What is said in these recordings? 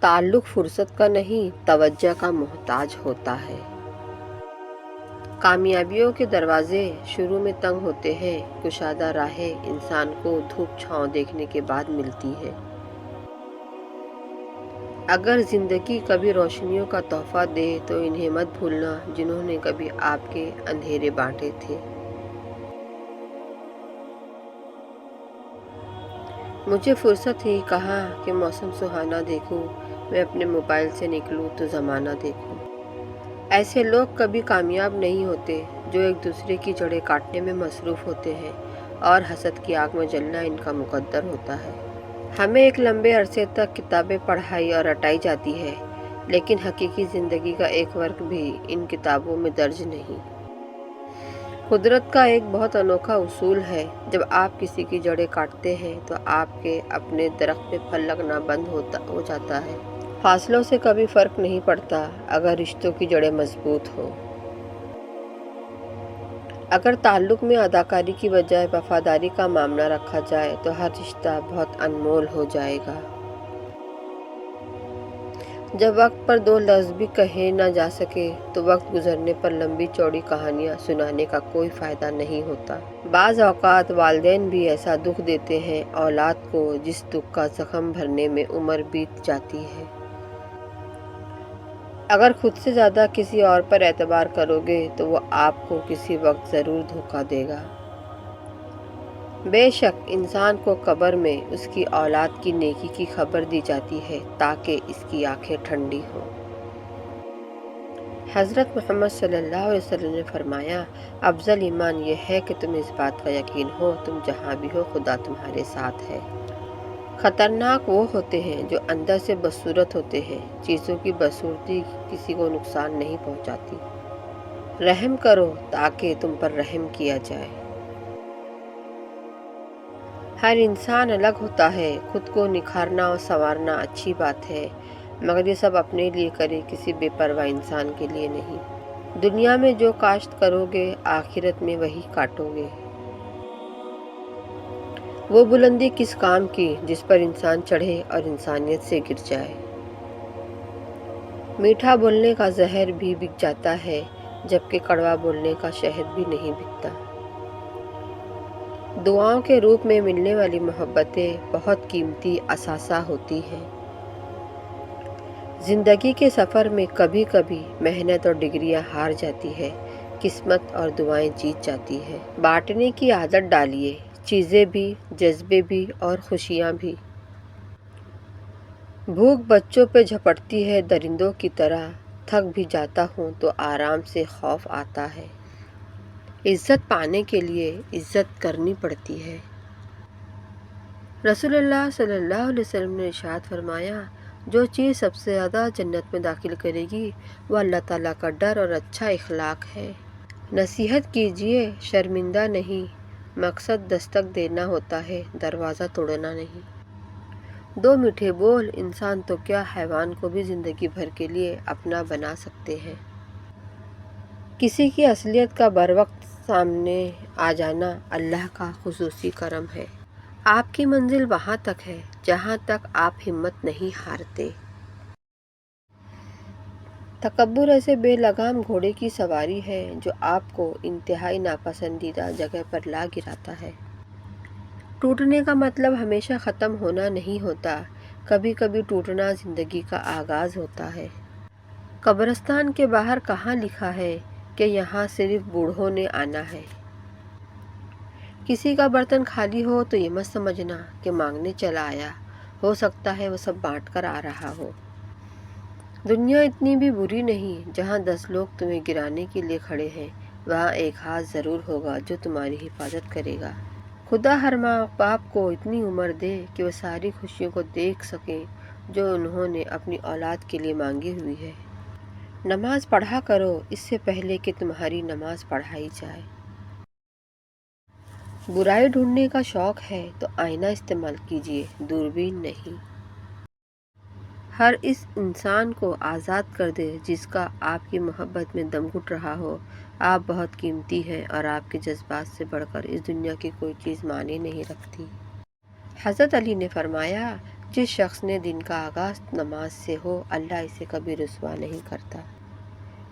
تعلق فرصت کا نہیں، توجہ کا محتاج ہوتا ہے۔ کامیابیوں کے دروازے شروع میں تنگ ہوتے ہیں، کشادہ راہیں انسان کو دھوپ چھاؤں دیکھنے کے بعد ملتی ہے۔ اگر زندگی کبھی روشنیوں کا تحفہ دے تو انہیں مت بھولنا جنہوں نے کبھی آپ کے اندھیرے بانٹے تھے۔ مجھے فرصت ہی کہاں کہ موسم سہانا دیکھوں، میں اپنے موبائل سے نکلوں تو زمانہ دیکھوں۔ ایسے لوگ کبھی کامیاب نہیں ہوتے جو ایک دوسرے کی جڑیں کاٹنے میں مصروف ہوتے ہیں اور حسد کی آگ میں جلنا ان کا مقدر ہوتا ہے۔ ہمیں ایک لمبے عرصے تک کتابیں پڑھائی اور رٹائی جاتی ہے، لیکن حقیقی زندگی کا ایک ورق بھی ان کتابوں میں درج نہیں۔ قدرت کا ایک بہت انوکھا اصول ہے، جب آپ کسی کی جڑیں کاٹتے ہیں تو آپ کے اپنے درخت میں پھل لگنا بند ہو جاتا ہے۔ فاصلوں سے کبھی فرق نہیں پڑتا اگر رشتوں کی جڑیں مضبوط ہوں۔ اگر تعلق میں اداکاری کی بجائے وفاداری کا معاملہ رکھا جائے تو ہر رشتہ بہت انمول ہو جائے گا۔ جب وقت پر دو لفظ بھی کہے نہ جا سکے تو وقت گزرنے پر لمبی چوڑی کہانیاں سنانے کا کوئی فائدہ نہیں ہوتا۔ بعض اوقات والدین بھی ایسا دکھ دیتے ہیں اولاد کو جس دکھ کا زخم بھرنے میں عمر بیت جاتی ہے۔ اگر خود سے زیادہ کسی اور پر اعتبار کرو گے تو وہ آپ کو کسی وقت ضرور دھوکہ دے گا۔ بے شک انسان کو قبر میں اس کی اولاد کی نیکی کی خبر دی جاتی ہے تاکہ اس کی آنکھیں ٹھنڈی ہوں۔ حضرت محمد صلی اللہ علیہ وسلم نے فرمایا، افضل ایمان یہ ہے کہ تمہیں اس بات کا یقین ہو تم جہاں بھی ہو خدا تمہارے ساتھ ہے۔ خطرناک وہ ہوتے ہیں جو اندر سے بدصورت ہوتے ہیں، چیزوں کی بدصورتی کسی کو نقصان نہیں پہنچاتی۔ رحم کرو تاکہ تم پر رحم کیا جائے۔ ہر انسان الگ ہوتا ہے، خود کو نکھارنا اور سنوارنا اچھی بات ہے، مگر یہ سب اپنے لیے کرے، کسی بے پرواہ انسان کے لیے نہیں۔ دنیا میں جو کاشت کرو گے آخرت میں وہی کاٹو گے۔ وہ بلندی کس کام کی جس پر انسان چڑھے اور انسانیت سے گر جائے۔ میٹھا بولنے کا زہر بھی بک جاتا ہے جبکہ کڑوا بولنے کا شہد بھی نہیں بکتا۔ دعاؤں کے روپ میں ملنے والی محبتیں بہت قیمتی اثاثہ ہوتی ہیں۔ زندگی کے سفر میں کبھی کبھی محنت اور ڈگریاں ہار جاتی ہے، قسمت اور دعائیں جیت جاتی ہے۔ بانٹنے کی عادت ڈالیے، چیزیں بھی، جذبے بھی اور خوشیاں بھی۔ بھوک بچوں پہ جھپٹتی ہے درندوں کی طرح، تھک بھی جاتا ہوں تو آرام سے خوف آتا ہے۔ عزت پانے کے لیے عزت کرنی پڑتی ہے۔ رسول اللہ صلی اللہ علیہ وسلم نے ارشاد فرمایا، جو چیز سب سے زیادہ جنت میں داخل کرے گی وہ اللہ تعالیٰ کا ڈر اور اچھا اخلاق ہے۔ نصیحت کیجیے، شرمندہ نہیں، مقصد دستک دینا ہوتا ہے، دروازہ توڑنا نہیں۔ دو میٹھے بول انسان تو کیا حیوان کو بھی زندگی بھر کے لیے اپنا بنا سکتے ہیں۔ کسی کی اصلیت کا بروقت سامنے آ جانا اللہ کا خصوصی کرم ہے۔ آپ کی منزل وہاں تک ہے جہاں تک آپ ہمت نہیں ہارتے۔ تکبر ایسے بے لگام گھوڑے کی سواری ہے جو آپ کو انتہائی ناپسندیدہ جگہ پر لا گراتا ہے۔ ٹوٹنے کا مطلب ہمیشہ ختم ہونا نہیں ہوتا، کبھی کبھی ٹوٹنا زندگی کا آغاز ہوتا ہے۔ قبرستان کے باہر کہاں لکھا ہے کہ یہاں صرف بوڑھوں نے آنا ہے؟ کسی کا برتن خالی ہو تو یہ مت سمجھنا کہ مانگنے چلا آیا، ہو سکتا ہے وہ سب بانٹ کر آ رہا ہو۔ دنیا اتنی بھی بری نہیں، جہاں 10 لوگ تمہیں گرانے کے لیے کھڑے ہیں وہاں ایک ہاتھ ضرور ہوگا جو تمہاری حفاظت کرے گا۔ خدا ہر ماں باپ کو اتنی عمر دے کہ وہ ساری خوشیوں کو دیکھ سکیں جو انہوں نے اپنی اولاد کے لیے مانگی ہوئی ہے۔ نماز پڑھا کرو اس سے پہلے کہ تمہاری نماز پڑھائی جائے۔ برائی ڈھونڈنے کا شوق ہے تو آئینہ استعمال کیجیے، دوربین نہیں۔ ہر اس انسان کو آزاد کر دے جس کا آپ کی محبت میں دم گھٹ رہا ہو۔ آپ بہت قیمتی ہیں اور آپ کے جذبات سے بڑھ کر اس دنیا کی کوئی چیز معنی نہیں رکھتی۔ حضرت علی نے فرمایا، جس شخص نے دن کا آغاز نماز سے ہو، اللہ اسے کبھی رسوا نہیں کرتا۔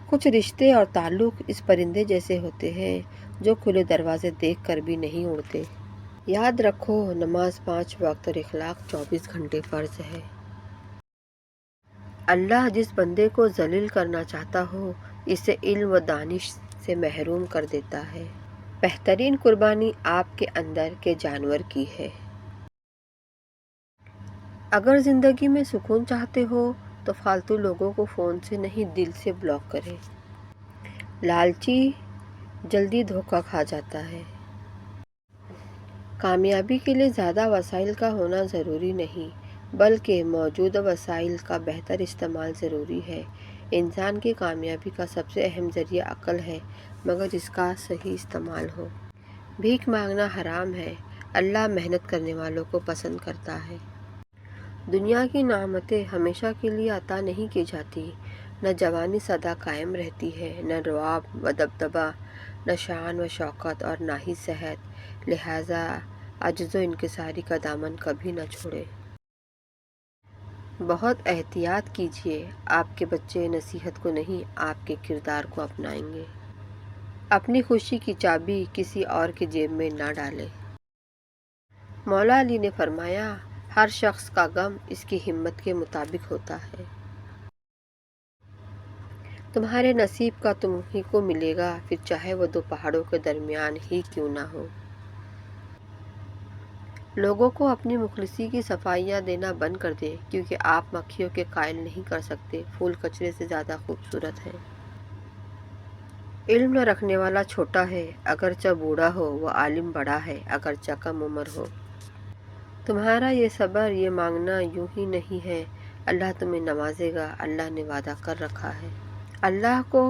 کچھ رشتے اور تعلق اس پرندے جیسے ہوتے ہیں جو کھلے دروازے دیکھ کر بھی نہیں اڑتے۔ یاد رکھو، نماز 5 وقت اور اخلاق 24 گھنٹے فرض ہے۔ اللہ جس بندے کو ذلیل کرنا چاہتا ہو، اسے علم و دانش سے محروم کر دیتا ہے۔ بہترین قربانی آپ کے اندر کے جانور کی ہے۔ اگر زندگی میں سکون چاہتے ہو تو فالتو لوگوں کو فون سے نہیں، دل سے بلاک کریں۔ لالچی جلدی دھوکہ کھا جاتا ہے۔ کامیابی کے لیے زیادہ وسائل کا ہونا ضروری نہیں، بلکہ موجودہ وسائل کا بہتر استعمال ضروری ہے۔ انسان کی کامیابی کا سب سے اہم ذریعہ عقل ہے، مگر اس کا صحیح استعمال ہو۔ بھیک مانگنا حرام ہے، اللہ محنت کرنے والوں کو پسند کرتا ہے۔ دنیا کی نعمتیں ہمیشہ کے لیے عطا نہیں کی جاتی، نہ جوانی سدا قائم رہتی ہے، نہ رعب و دبدبہ، نہ شان و شوکت اور نہ ہی صحت، لہٰذا عجز و انکساری کا دامن کبھی نہ چھوڑے۔ بہت احتیاط کیجیے، آپ کے بچے نصیحت کو نہیں، آپ کے کردار کو اپنائیں گے۔ اپنی خوشی کی چابی کسی اور کی جیب میں نہ ڈالیں۔ مولا علی نے فرمایا، ہر شخص کا غم اس کی ہمت کے مطابق ہوتا ہے۔ تمہارے نصیب کا تم ہی کو ملے گا، پھر چاہے وہ 2 پہاڑوں کے درمیان ہی کیوں نہ ہو۔ لوگوں کو اپنی مخلصی کی صفائیاں دینا بند کر دیں، کیونکہ آپ مکھیوں کے قائل نہیں کر سکتے، پھول کچرے سے زیادہ خوبصورت ہیں۔ علم نہ رکھنے والا چھوٹا ہے، اگرچہ بوڑھا ہو، وہ عالم بڑا ہے، اگرچہ کم عمر ہو۔ تمہارا یہ صبر، یہ مانگنا یوں ہی نہیں ہے، اللہ تمہیں نوازے گا، اللہ نے وعدہ کر رکھا ہے۔ اللہ کو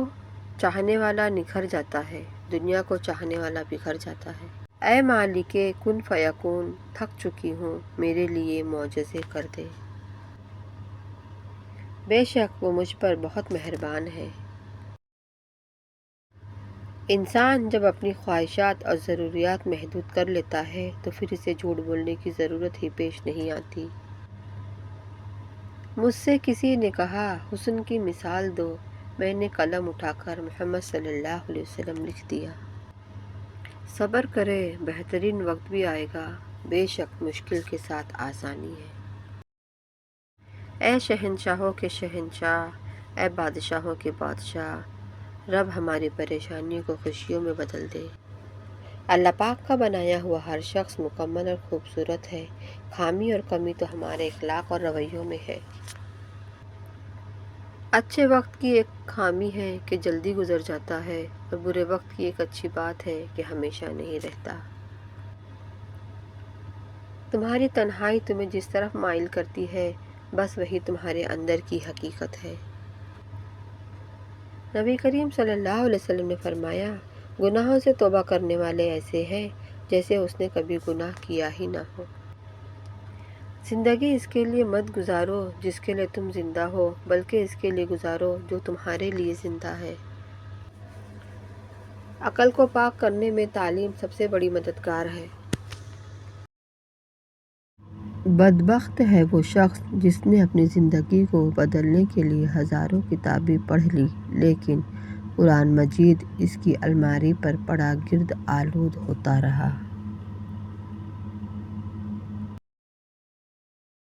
چاہنے والا نکھر جاتا ہے، دنیا کو چاہنے والا بکھر جاتا ہے۔ اے مالک کن فیکون، تھک چکی ہوں، میرے لیے معجزے کر دے۔ بے شک وہ مجھ پر بہت مہربان ہے۔ انسان جب اپنی خواہشات اور ضروریات محدود کر لیتا ہے تو پھر اسے جھوٹ بولنے کی ضرورت ہی پیش نہیں آتی۔ مجھ سے کسی نے کہا، حسن کی مثال دو، میں نے قلم اٹھا کر محمد صلی اللہ علیہ وسلم لکھ دیا۔ صبر کرے، بہترین وقت بھی آئے گا، بے شک مشکل کے ساتھ آسانی ہے۔ اے شہنشاہوں کے شہنشاہ، اے بادشاہوں کے بادشاہ، رب ہماری پریشانیوں کو خوشیوں میں بدل دے۔ اللہ پاک کا بنایا ہوا ہر شخص مکمل اور خوبصورت ہے، خامی اور کمی تو ہمارے اخلاق اور رویوں میں ہے۔ اچھے وقت کی ایک خامی ہے کہ جلدی گزر جاتا ہے، اور برے وقت کی ایک اچھی بات ہے کہ ہمیشہ نہیں رہتا۔ تمہاری تنہائی تمہیں جس طرف مائل کرتی ہے، بس وہی تمہارے اندر کی حقیقت ہے۔ نبی کریم صلی اللہ علیہ وسلم نے فرمایا، گناہوں سے توبہ کرنے والے ایسے ہیں جیسے اس نے کبھی گناہ کیا ہی نہ ہو۔ زندگی اس کے لیے مت گزارو جس کے لیے تم زندہ ہو، بلکہ اس کے لیے گزارو جو تمہارے لیے زندہ ہے۔ عقل کو پاک کرنے میں تعلیم سب سے بڑی مددگار ہے۔ بدبخت ہے وہ شخص جس نے اپنی زندگی کو بدلنے کے لیے ہزاروں کتابیں پڑھ لی، لیکن قرآن مجید اس کی الماری پر پڑا گرد آلود ہوتا رہا۔